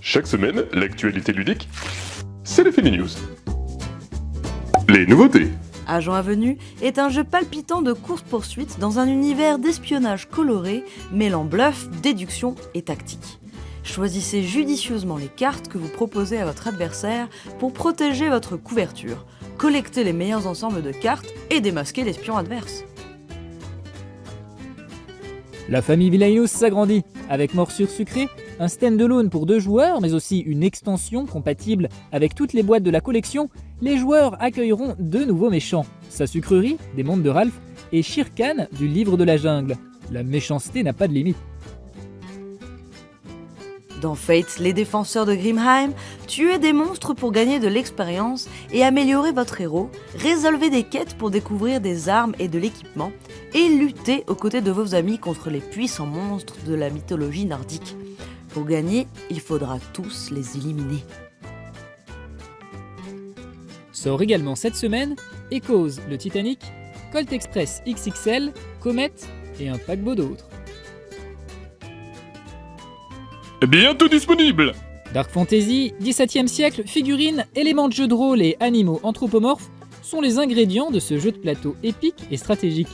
Chaque semaine, l'actualité ludique, c'est les Fili News. Les nouveautés. Agent Avenue est un jeu palpitant de course-poursuite dans un univers d'espionnage coloré, mêlant bluff, déduction et tactique. Choisissez judicieusement les cartes que vous proposez à votre adversaire pour protéger votre couverture, collecter les meilleurs ensembles de cartes et démasquer l'espion adverse. La famille Villainous s'agrandit, avec Morsure Sucrée, un stand-alone pour 2 joueurs, mais aussi une extension compatible avec toutes les boîtes de la collection. Les joueurs accueilleront 2 nouveaux méchants, Sa Sucrerie, des mondes de Ralph, et Shere Khan, du Livre de la Jungle. La méchanceté n'a pas de limite. Dans Fate, les défenseurs de Grimheim, tuez des monstres pour gagner de l'expérience et améliorer votre héros, résolvez des quêtes pour découvrir des armes et de l'équipement, et luttez aux côtés de vos amis contre les puissants monstres de la mythologie nordique. Pour gagner, il faudra tous les éliminer. Sort également cette semaine Echoes, le Titanic, Colt Express XXL, Comet et un paquebot d'autres. Bientôt disponible. Dark Fantasy, 17e siècle, figurines, éléments de jeu de rôle et animaux anthropomorphes sont les ingrédients de ce jeu de plateau épique et stratégique.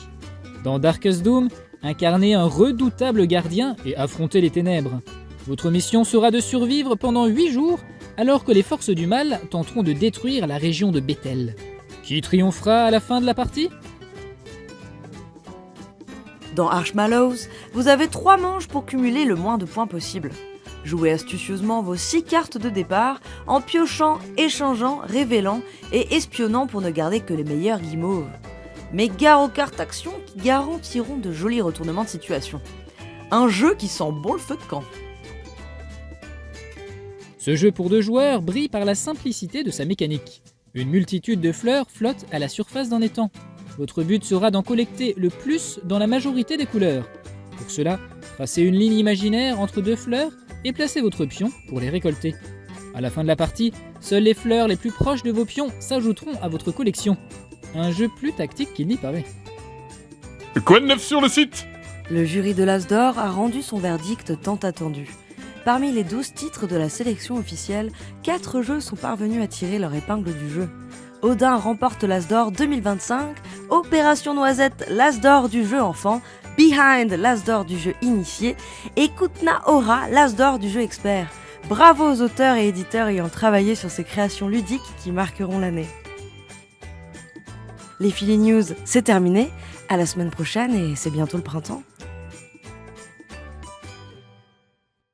Dans Darkest Doom, incarnez un redoutable gardien et affrontez les ténèbres. Votre mission sera de survivre pendant 8 jours alors que les forces du mal tenteront de détruire la région de Bethel. Qui triomphera à la fin de la partie ? Dans Archmallows, vous avez 3 manches pour cumuler le moins de points possible. Jouez astucieusement vos 6 cartes de départ en piochant, échangeant, révélant et espionnant pour ne garder que les meilleurs guimauves. Mais gare aux cartes actions qui garantiront de jolis retournements de situation. Un jeu qui sent bon le feu de camp. Ce jeu pour 2 joueurs brille par la simplicité de sa mécanique. Une multitude de fleurs flotte à la surface d'un étang. Votre but sera d'en collecter le plus dans la majorité des couleurs. Pour cela, tracez une ligne imaginaire entre 2 fleurs et placez votre pion pour les récolter. À la fin de la partie, seules les fleurs les plus proches de vos pions s'ajouteront à votre collection. Un jeu plus tactique qu'il n'y paraît. Quoi de neuf sur le site? Le jury de l'As d'Or a rendu son verdict tant attendu. Parmi les 12 titres de la sélection officielle, 4 jeux sont parvenus à tirer leur épingle du jeu. Odin remporte l'As d'Or 2025, Opération Noisette l'As d'Or du jeu enfant, Behind l'As d'Or du jeu initié et Kutna Hora l'As d'Or du jeu expert. Bravo aux auteurs et éditeurs ayant travaillé sur ces créations ludiques qui marqueront l'année. Les Fili News, c'est terminé. À la semaine prochaine et c'est bientôt le printemps.